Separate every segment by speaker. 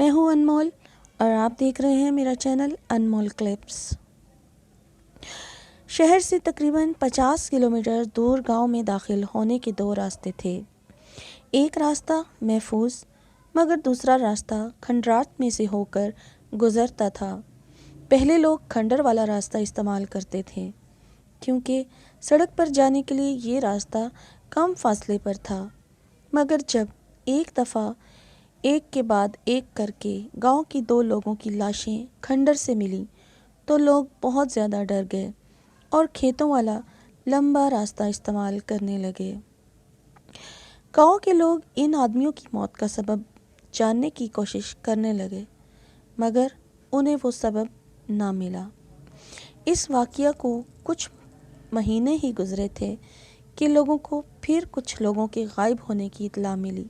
Speaker 1: میں ہوں انمول اور آپ دیکھ رہے ہیں میرا چینل انمول کلپس۔ شہر سے تقریباً 50 کلومیٹر دور گاؤں میں داخل ہونے کے دو راستے تھے۔ ایک راستہ محفوظ مگر دوسرا راستہ کھنڈرات میں سے ہو کر گزرتا تھا۔ پہلے لوگ کھنڈر والا راستہ استعمال کرتے تھے کیونکہ سڑک پر جانے کے لیے یہ راستہ کم فاصلے پر تھا، مگر جب ایک دفعہ ایک کے بعد ایک کر کے گاؤں کی دو لوگوں کی لاشیں کھنڈر سے ملیں تو لوگ بہت زیادہ ڈر گئے اور کھیتوں والا لمبا راستہ استعمال کرنے لگے۔ گاؤں کے لوگ ان آدمیوں کی موت کا سبب جاننے کی کوشش کرنے لگے مگر انہیں وہ سبب نہ ملا۔ اس واقعہ کو کچھ مہینے ہی گزرے تھے کہ لوگوں کو پھر کچھ لوگوں کے غائب ہونے کی اطلاع ملی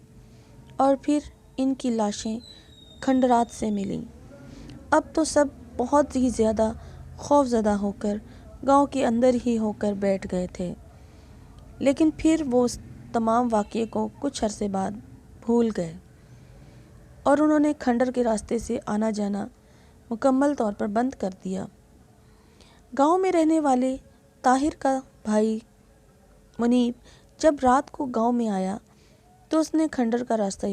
Speaker 1: اور پھر ان کی لاشیں کھنڈرات سے ملیں۔ اب تو سب بہت ہی زیادہ خوف زدہ ہو کر گاؤں کے اندر ہی ہو کر بیٹھ گئے تھے، لیکن پھر وہ اس تمام واقعے کو کچھ عرصے بعد بھول گئے اور انہوں نے کھنڈر کے راستے سے آنا جانا مکمل طور پر بند کر دیا۔ گاؤں میں رہنے والے طاہر کا بھائی منیب جب رات کو گاؤں میں آیا تو اس نے کھنڈر کا راستہ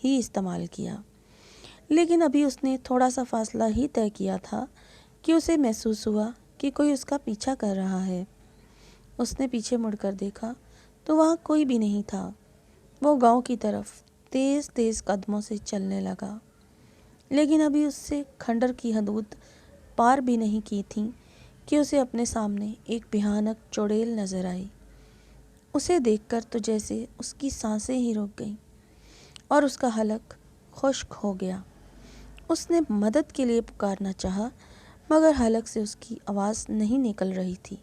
Speaker 1: ہی استعمال کیا، لیکن ابھی اس نے تھوڑا سا فاصلہ ہی طے کیا تھا کہ اسے محسوس ہوا کہ کوئی اس کا پیچھا کر رہا ہے۔ اس نے پیچھے مڑ کر دیکھا تو وہاں کوئی بھی نہیں تھا۔ وہ گاؤں کی طرف تیز تیز قدموں سے چلنے لگا، لیکن ابھی اس سے کھنڈر کی حدود پار بھی نہیں کی تھیں کہ اسے اپنے سامنے ایک بھیانک چڑیل نظر آئی۔ اسے دیکھ کر تو جیسے اس کی سانسیں ہی رک گئیں اور اس کا حلق خشک ہو گیا۔ اس نے مدد کے لیے پکارنا چاہا مگر حلق سے اس کی آواز نہیں نکل رہی تھی۔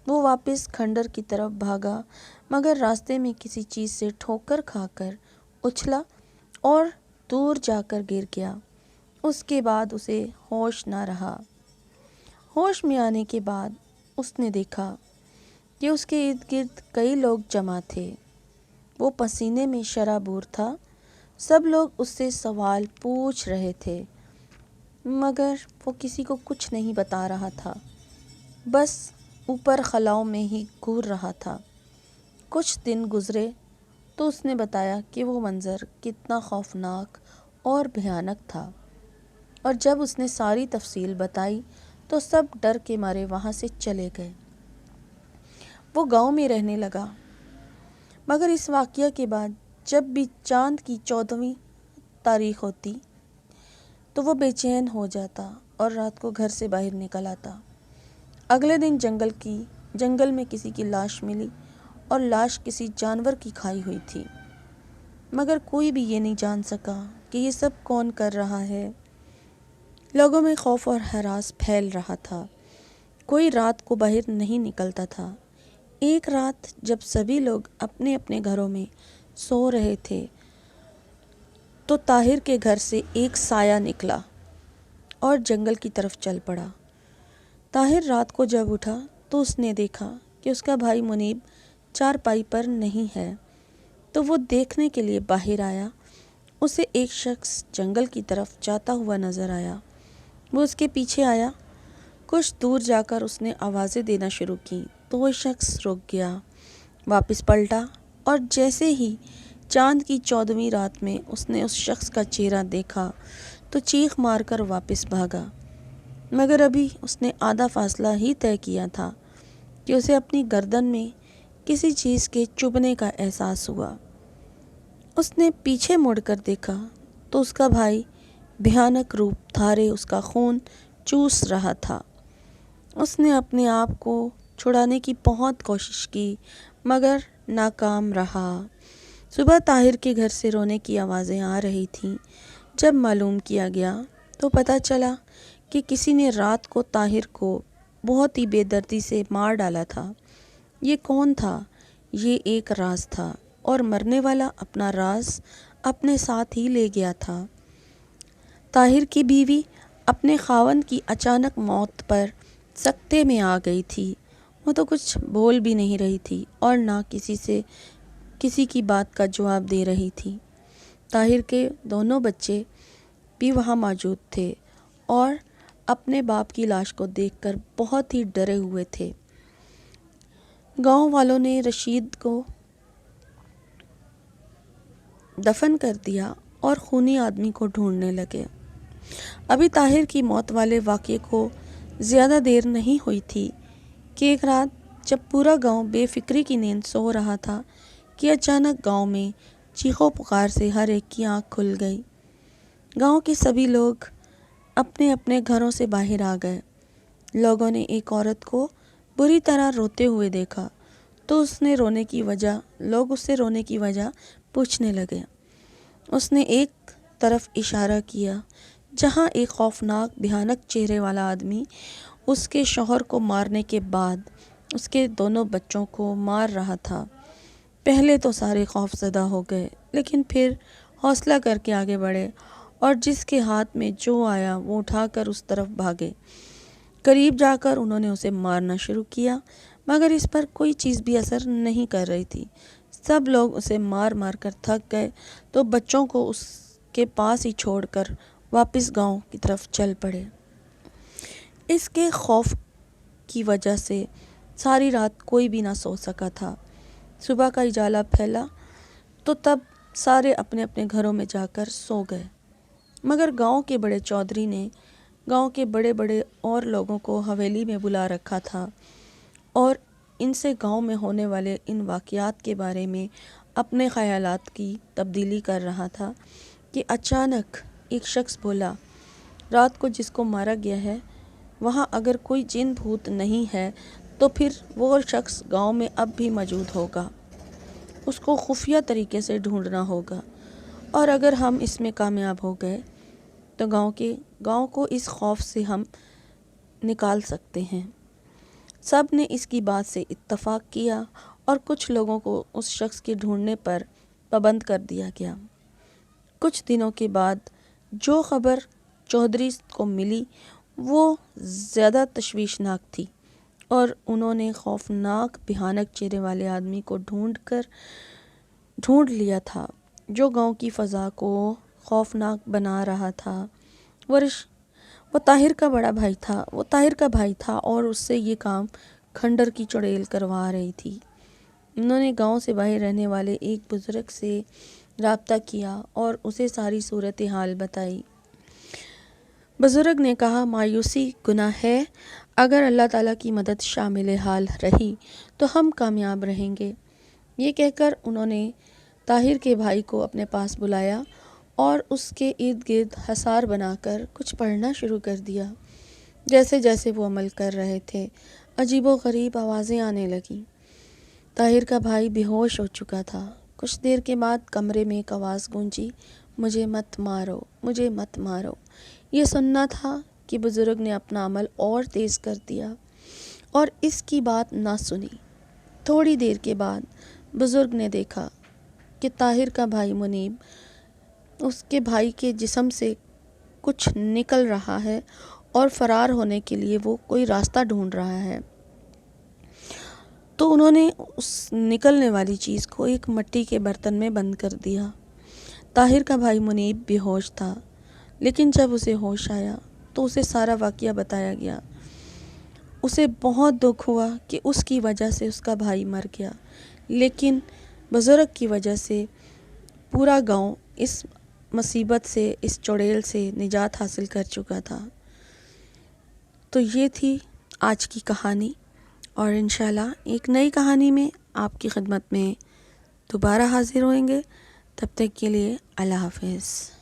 Speaker 1: وہ واپس کھنڈر کی طرف بھاگا مگر راستے میں کسی چیز سے ٹھوکر کھا کر اچھلا اور دور جا کر گر گیا۔ اس کے بعد اسے ہوش نہ رہا۔ ہوش میں آنے کے بعد اس نے دیکھا کہ اس کے ارد گرد کئی لوگ جمع تھے۔ وہ پسینے میں شرابور تھا۔ سب لوگ اس سے سوال پوچھ رہے تھے مگر وہ کسی کو کچھ نہیں بتا رہا تھا، بس اوپر خلاؤں میں ہی گھور رہا تھا۔ کچھ دن گزرے تو اس نے بتایا کہ وہ منظر کتنا خوفناک اور بھیانک تھا، اور جب اس نے ساری تفصیل بتائی تو سب ڈر کے مارے وہاں سے چلے گئے۔ وہ گاؤں میں رہنے لگا مگر اس واقعہ کے بعد جب بھی چاند کی 14ویں تاریخ ہوتی تو وہ بے چین ہو جاتا اور رات کو گھر سے باہر نکل آتا۔ اگلے دن جنگل میں کسی کی لاش ملی اور لاش کسی جانور کی کھائی ہوئی تھی، مگر کوئی بھی یہ نہیں جان سکا کہ یہ سب کون کر رہا ہے۔ لوگوں میں خوف اور ہراس پھیل رہا تھا۔ کوئی رات کو باہر نہیں نکلتا تھا۔ ایک رات جب سبھی لوگ اپنے اپنے گھروں میں سو رہے تھے تو طاہر کے گھر سے ایک سایہ نکلا اور جنگل کی طرف چل پڑا۔ طاہر رات کو جب اٹھا تو اس نے دیکھا کہ اس کا بھائی منیب چارپائی پر نہیں ہے، تو وہ دیکھنے کے لیے باہر آیا۔ اسے ایک شخص جنگل کی طرف جاتا ہوا نظر آیا۔ وہ اس کے پیچھے آیا۔ کچھ دور جا کر اس نے آوازیں دینا شروع کی تو وہ شخص رک گیا، واپس پلٹا اور جیسے ہی چاند کی 14ویں رات میں اس نے اس شخص کا چہرہ دیکھا تو چیخ مار کر واپس بھاگا، مگر ابھی اس نے آدھا فاصلہ ہی طے کیا تھا کہ اسے اپنی گردن میں کسی چیز کے چبھنے کا احساس ہوا۔ اس نے پیچھے مڑ کر دیکھا تو اس کا بھائی بھیانک روپ دھارے اس کا خون چوس رہا تھا۔ اس نے اپنے آپ کو چھڑانے کی بہت کوشش کی مگر ناکام رہا۔ صبح طاہر کے گھر سے رونے کی آوازیں آ رہی تھیں۔ جب معلوم کیا گیا تو پتہ چلا کہ کسی نے رات کو طاہر کو بہت ہی بے دردی سے مار ڈالا تھا۔ یہ کون تھا؟ یہ ایک راز تھا اور مرنے والا اپنا راز اپنے ساتھ ہی لے گیا تھا۔ طاہر کی بیوی اپنے خاوند کی اچانک موت پر سکتے میں آ گئی تھی۔ وہ تو کچھ بول بھی نہیں رہی تھی اور نہ کسی کی بات کا جواب دے رہی تھی۔ طاہر کے دونوں بچے بھی وہاں موجود تھے اور اپنے باپ کی لاش کو دیکھ کر بہت ہی ڈرے ہوئے تھے۔ گاؤں والوں نے رشید کو دفن کر دیا اور خونی آدمی کو ڈھونڈنے لگے۔ ابھی طاہر کی موت والے واقعے کو زیادہ دیر نہیں ہوئی تھی کہ ایک رات جب پورا گاؤں بے فکری کی نیند سو رہا تھا کہ اچانک گاؤں میں چیخو پکار سے ہر ایک کی آنکھ کھل گئی۔ گاؤں کے سبھی لوگ اپنے اپنے گھروں سے باہر آ گئے۔ لوگوں نے ایک عورت کو بری طرح روتے ہوئے دیکھا تو لوگ اس سے رونے کی وجہ پوچھنے لگے۔ اس نے ایک طرف اشارہ کیا جہاں ایک خوفناک بھیانک چہرے والا آدمی اس کے شوہر کو مارنے کے بعد اس کے دونوں بچوں کو مار رہا تھا۔ پہلے تو سارے خوف زدہ ہو گئے، لیکن پھر حوصلہ کر کے آگے بڑھے اور جس کے ہاتھ میں جو آیا وہ اٹھا کر اس طرف بھاگے۔ قریب جا کر انہوں نے اسے مارنا شروع کیا، مگر اس پر کوئی چیز بھی اثر نہیں کر رہی تھی۔ سب لوگ اسے مار مار کر تھک گئے تو بچوں کو اس کے پاس ہی چھوڑ کر واپس گاؤں کی طرف چل پڑے۔ اس کے خوف کی وجہ سے ساری رات کوئی بھی نہ سو سکا تھا۔ صبح کا اجالہ پھیلا تو تب سارے اپنے اپنے گھروں میں جا کر سو گئے، مگر گاؤں کے بڑے چودھری نے گاؤں کے بڑے بڑے اور لوگوں کو حویلی میں بلا رکھا تھا اور ان سے گاؤں میں ہونے والے ان واقعات کے بارے میں اپنے خیالات کی تبدیلی کر رہا تھا کہ اچانک ایک شخص بولا، رات کو جس کو مارا گیا ہے وہاں اگر کوئی جن بھوت نہیں ہے تو پھر وہ شخص گاؤں میں اب بھی موجود ہوگا۔ اس کو خفیہ طریقے سے ڈھونڈنا ہوگا، اور اگر ہم اس میں کامیاب ہو گئے تو گاؤں کو اس خوف سے ہم نکال سکتے ہیں۔ سب نے اس کی بات سے اتفاق کیا اور کچھ لوگوں کو اس شخص کے ڈھونڈنے پر پابند کر دیا گیا۔ کچھ دنوں کے بعد جو خبر چودھری کو ملی وہ زیادہ تشویشناک تھی، اور انہوں نے خوفناک بھیانک چہرے والے آدمی کو ڈھونڈ لیا تھا جو گاؤں کی فضا کو خوفناک بنا رہا تھا۔ وہ طاہر کا بڑا بھائی تھا اور اس سے یہ کام کھنڈر کی چڑیل کروا رہی تھی۔ انہوں نے گاؤں سے باہر رہنے والے ایک بزرگ سے رابطہ کیا اور اسے ساری صورتحال بتائی۔ بزرگ نے کہا، مایوسی گناہ ہے، اگر اللہ تعالیٰ کی مدد شامل حال رہی تو ہم کامیاب رہیں گے۔ یہ کہہ کر انہوں نے طاہر کے بھائی کو اپنے پاس بلایا اور اس کے ارد گرد حصار بنا کر کچھ پڑھنا شروع کر دیا۔ جیسے جیسے وہ عمل کر رہے تھے عجیب و غریب آوازیں آنے لگیں۔ طاہر کا بھائی بے ہوش ہو چکا تھا۔ کچھ دیر کے بعد کمرے میں ایک آواز گونجی، مجھے مت مارو، مجھے مت مارو۔ یہ سننا تھا کہ بزرگ نے اپنا عمل اور تیز کر دیا اور اس کی بات نہ سنی۔ تھوڑی دیر کے بعد بزرگ نے دیکھا کہ طاہر کا بھائی منیب اس کے بھائی کے جسم سے کچھ نکل رہا ہے اور فرار ہونے کے لیے وہ کوئی راستہ ڈھونڈ رہا ہے۔ تو انہوں نے اس نکلنے والی چیز کو ایک مٹی کے برتن میں بند کر دیا۔ طاہر کا بھائی منیب بے ہوش تھا، لیکن جب اسے ہوش آیا تو اسے سارا واقعہ بتایا گیا۔ اسے بہت دکھ ہوا کہ اس کی وجہ سے اس کا بھائی مر گیا، لیکن بزرگ کی وجہ سے پورا گاؤں اس مصیبت سے، اس چڑیل سے نجات حاصل کر چکا تھا۔ تو یہ تھی آج کی کہانی، اور انشاءاللہ ایک نئی کہانی میں آپ کی خدمت میں دوبارہ حاضر ہوئیں گے۔ تب تک کے لیے اللہ حافظ۔